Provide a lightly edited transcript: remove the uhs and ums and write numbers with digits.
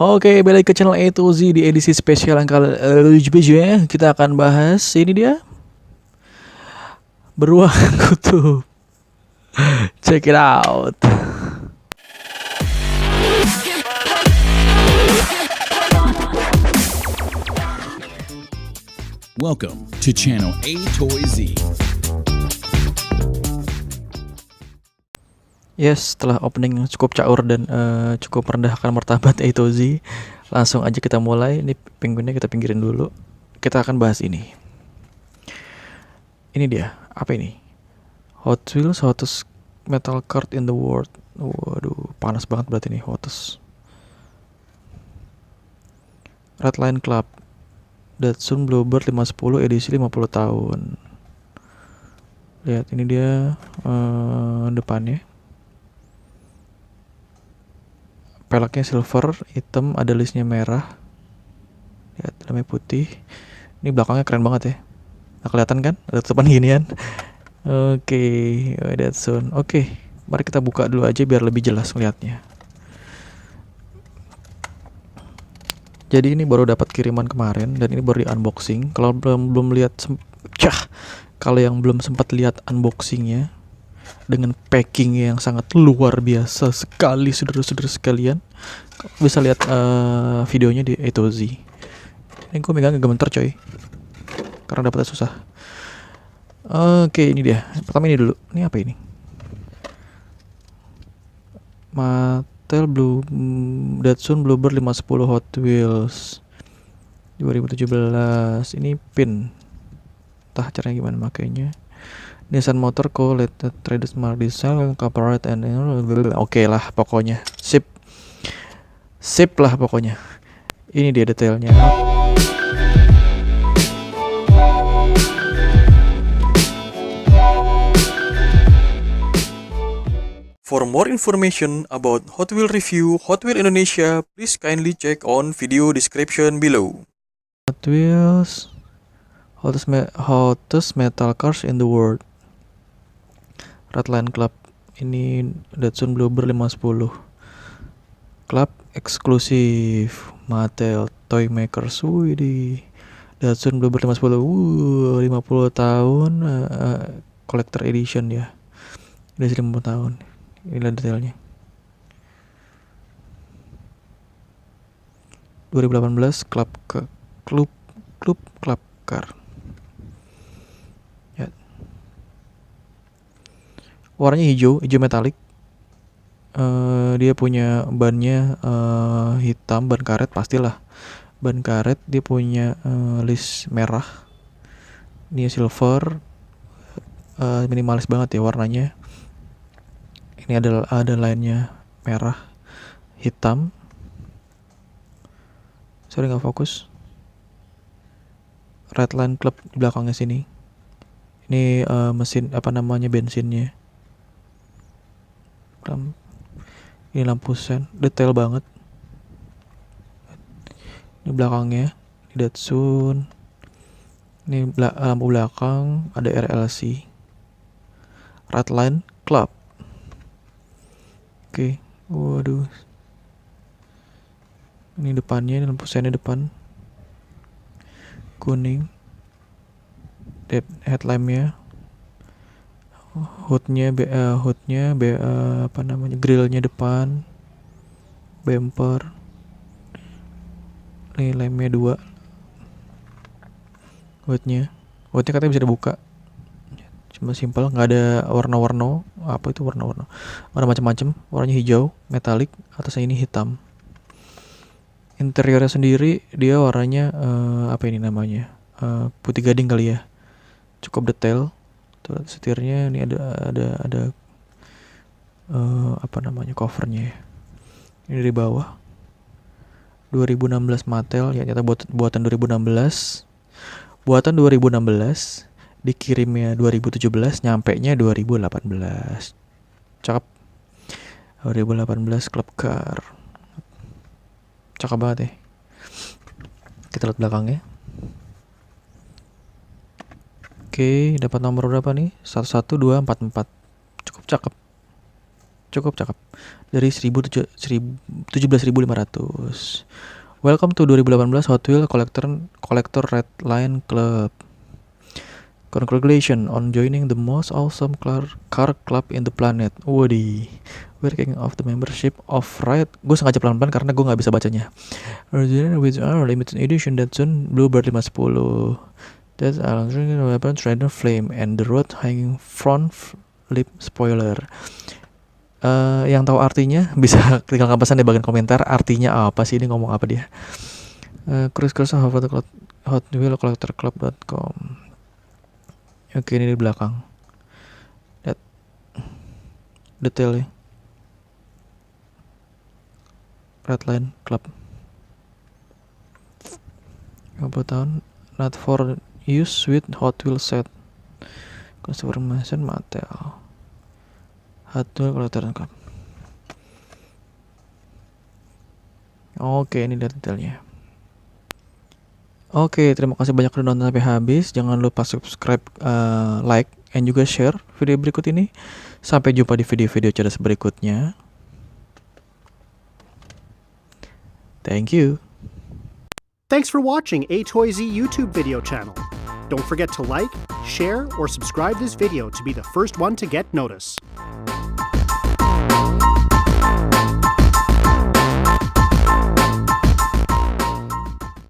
Oke, balik ke channel A to Z di edisi spesial yang kali kita akan bahas ini dia beruang kutub. Check it out. Welcome to channel A Toy Z. Yes, setelah opening yang cukup caur dan cukup merendahkan martabat A to Z, langsung aja kita mulai. Ini penguinnya kita pinggirin dulu. Kita akan bahas ini. Ini dia, apa ini? Hot Wheels hottest metal card in the world. Waduh, panas banget berarti nih hottest. Redline Club Datsun Bluebird 510 edisi 50 tahun. Lihat ini dia depannya. Peleknya silver, hitam, ada listnya merah. Lihat dalamnya putih. Ini belakangnya keren banget ya. Nah, kelihatan kan? Ada tutupan ginian. Oke, Datsun. Oke, mari kita buka dulu aja biar lebih jelas ngeliatnya. Jadi ini baru dapat kiriman kemarin dan ini baru di unboxing. Kalau belum lihat kalau yang belum sempat lihat unboxingnya dengan packing yang sangat luar biasa sekali, saudara-saudara sekalian, bisa lihat videonya di A to Z. Ini gue megang gemeter coy, karena dapetnya susah. Oke, ini dia. Pertama ini dulu. Ini apa ini? Mattel Datsun Bluebird 510 Hot Wheels 2017. Ini pin. Entah caranya gimana makainya. Nissan Motor Co. Limited Trademark Design Copyright and Oke lah pokoknya. Sip lah pokoknya. Ini dia detailnya. For more information about Hot Wheels review Hot Wheels Indonesia, please kindly check on video description below. Hot Wheels hottest metal cars in the world. Redline Club. Ini Datsun Bluebird 510. Club eksklusif Mattel Toy Makers. Widih. Datsun Bluebird 510. 50 tahun collector edition ya. Udah 50 tahun. Inilah detailnya. 2018 Club Car. Ya. Warnanya hijau metalik. Dia punya bannya hitam, ban karet pastilah. Ban karet, dia punya list merah. Ini silver. Minimalis banget ya warnanya. Ini ada lainnya merah, hitam. Sorry nggak fokus. Redline Club di belakangnya sini. Ini mesin bensinnya. Ini lampu sen, detail banget. Ini belakangnya, ini Datsun. Ini lampu belakang, ada RLC. Redline Club. Oke, waduh. Ini depannya, ini lampu sennya depan. Kuning. Headlampnya. Hoodnya, grillnya depan. Bumper. Ini lemnya 2. Hoodnya katanya bisa dibuka. Cuma simpel, nggak ada warna-warna. Apa itu warna-warna? Warna macam-macam. Warnanya hijau, metalik. Atasnya ini hitam. Interiornya sendiri dia warnanya apa ini namanya? Putih gading kali ya. Cukup detail. Tuh, setirnya ini ada covernya ya. Ini dari bawah. 2016 Mattel, ya ternyata buatan 2016. Buatan 2016, dikirimnya 2017, nyampenya 2018. Cakep. 2018 Club Car. Cakep banget ya. Kita lihat belakangnya. Oke, dapat nomor berapa nih? 11244. Cukup cakep. Cukup cakep. Dari 17.500. Welcome to 2018 Hot Wheels Collector Red Line Club. Congratulations on joining the most awesome car club in the planet. Wadi, we're kicking off the membership of Riot. Gue sengaja pelan-pelan karena gue nggak bisa bacanya. Original with our limited edition Datsun Bluebird 510. That's a weapon Rider Flame and the road hanging front lip spoiler. Yang tahu artinya bisa tinggalkan pesan di bagian komentar. Artinya apa sih ini, ngomong apa dia? Chris Hot Wheels Collector Club.com. Oke, ini di belakang. Lihat detailnya. Redline Club. 50 tahun. Not for use with Hot Wheels set. Confirmation Mattel. Hot Wheels Collector Club. Oke, ini lihat detailnya. Oke, terima kasih banyak udah nonton sampai habis. Jangan lupa subscribe, like, and juga share video berikut ini. Sampai jumpa di video-video cerdas berikutnya. Thank you. Thanks for watching A Toy Z YouTube video channel. Don't forget to like, share, or subscribe this video to be the first one to get notice.